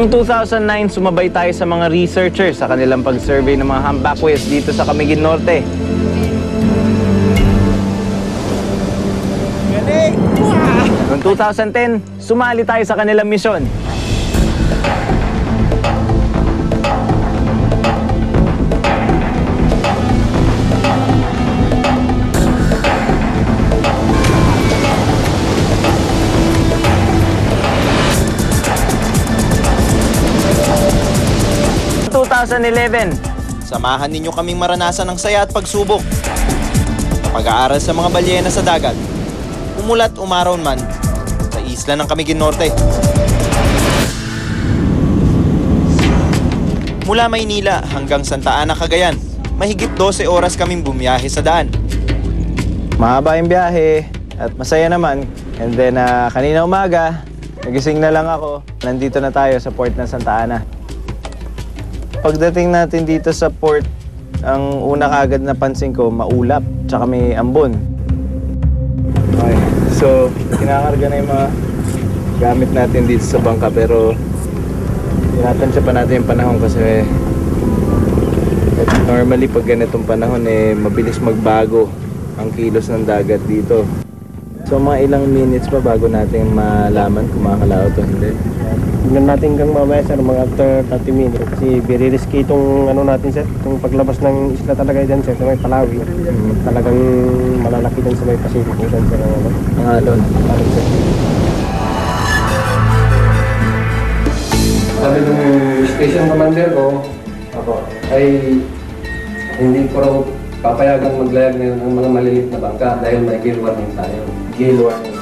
Noong 2009, sumabay tayo sa mga researchers sa kanilang pag-survey ng mga humpback whales dito sa Camiguin Norte. Noong 2010, sumali tayo sa kanilang misyon. Noong 2011, Samahan ninyo kaming maranasan ng saya at pagsubok. Pag-aaral sa mga balyena sa dagat. Umulat umaraw man sa isla ng Camiguin Norte. Mula Maynila hanggang Santa Ana, Cagayan, mahigit 12 oras kaming bumiyahe sa daan. mahaba yung biyahe at masaya naman. And then kanina umaga, nagising na lang ako. Nandito na tayo sa port ng Santa Ana. Pagdating natin dito sa port, ang una kaagad napansin ko, maulap, tsaka may ambon. Okay, so kinakarga na yung mga gamit natin dito sa bangka, pero tinatansya pa natin yung panahon kasi normally pag ganitong panahon mabilis magbago ang kilos ng dagat dito. So mga ilang minutes pa bago natin malaman kung makakalaot o hindi. Tingnan natin hanggang mamaya sir, mga after 30 minutes. Kasi very risky itong natin sir, itong paglabas ng isla talaga dyan sir, sa may Palawi. Talagang malalaki dyan sa may Pacific dyan sir. Ang alon. Sir. Sabi ng station commander ko, ay hindi ko raw papayagang maglayag ng mga maliliit na bangka dahil may gale warning tayo. Gale warning.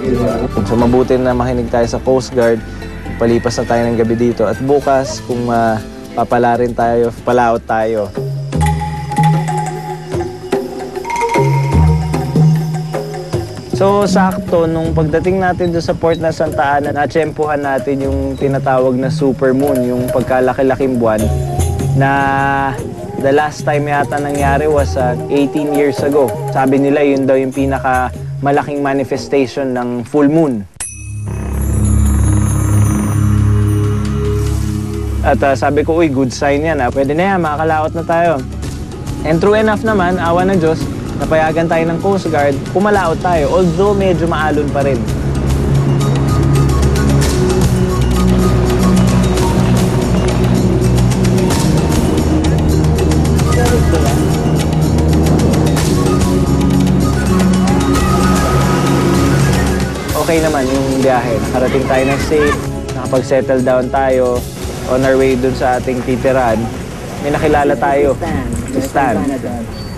So mabuti na makinig tayo sa Coast Guard. Palipas na tayo ng gabi dito. At bukas, kung papala rin tayo, palaot tayo. So, sakto, nung pagdating natin doon sa port na Santa Ana, natsyempohan natin yung tinatawag na supermoon, yung pagkalaki-laking buwan, na the last time yata nangyari was 18 years ago. Sabi nila, yun daw yung pinakamalaking manifestation ng full moon. At sabi ko, uy, good sign yan. Pwede na yan, makakalaot na tayo. And true enough naman, awa ng Diyos, napayagan tayo ng Coast Guard, pumalaot tayo. Although medyo maalon pa rin. Okay naman yung biyahe. Nakarating tayo ng safe, nakapag-settle down tayo. On our way dun sa ating titiran, may nakilala tayo, si Stan.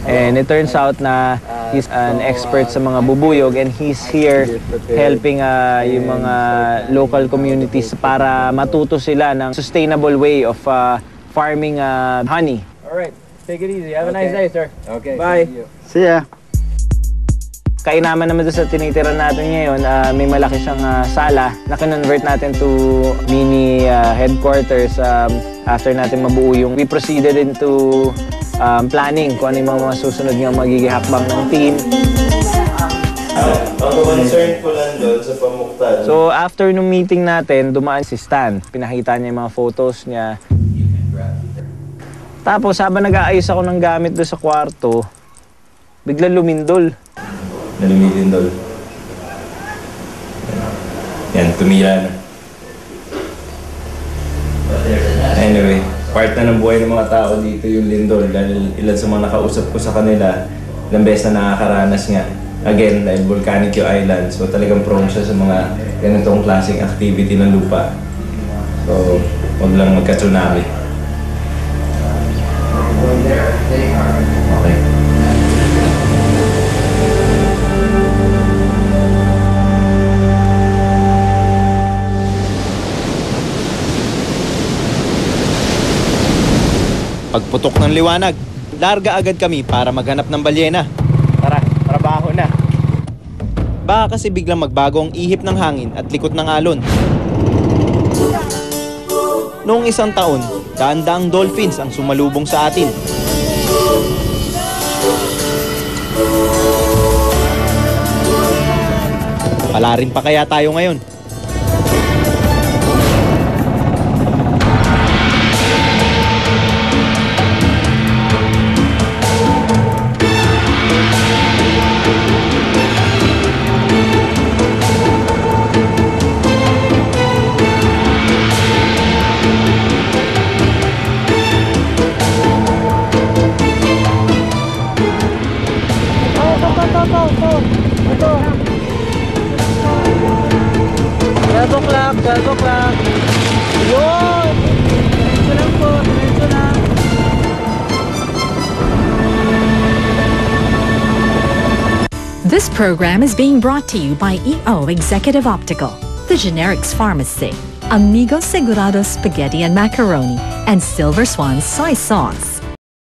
And it turns out na he's an expert sa mga bubuyog and he's here helping yung mga local communities para matuto sila ng sustainable way of farming honey. Alright, take it easy. Have a nice day, sir. Okay. Bye. See ya. Kainaman naman doon sa tinitira natin ngayon, may malaki siyang sala na kinonvert natin to mini headquarters after natin mabuo yung. We proceeded into planning kung ano yung mga susunod nga magiging hakbang ng team. Ang concern ko lang doon sa pamuktan. So after nung meeting natin, dumaan si Stan. Pinakita niya yung mga photos niya. Tapos habang nag-aayos ako ng gamit doon sa kwarto, biglang lumindol. Lumilindol. Yan, tumira na. Anyway, part na ng buhay ng mga tao dito yung lindol dahil ilan sa mga nakausap ko sa kanila, ilang beses na nakakaranas nga. Again, dahil volcanic yung island, so talagang prone siya sa mga ganitong klaseng activity ng lupa. So, huwag lang magka-tsunami. Okay. Pagputok ng liwanag, larga agad kami para maghanap ng balyena. Tara, trabaho na. Baka kasi biglang magbago ang ihip ng hangin at likot ng alon. Noong isang taon, daan-daang dolphins ang sumalubong sa atin. Palarin pa kaya tayo ngayon? program is being brought to you by EO Executive Optical, the Generics Pharmacy, Amigo Segurado Spaghetti and Macaroni, and Silver Swan Soy Sauce.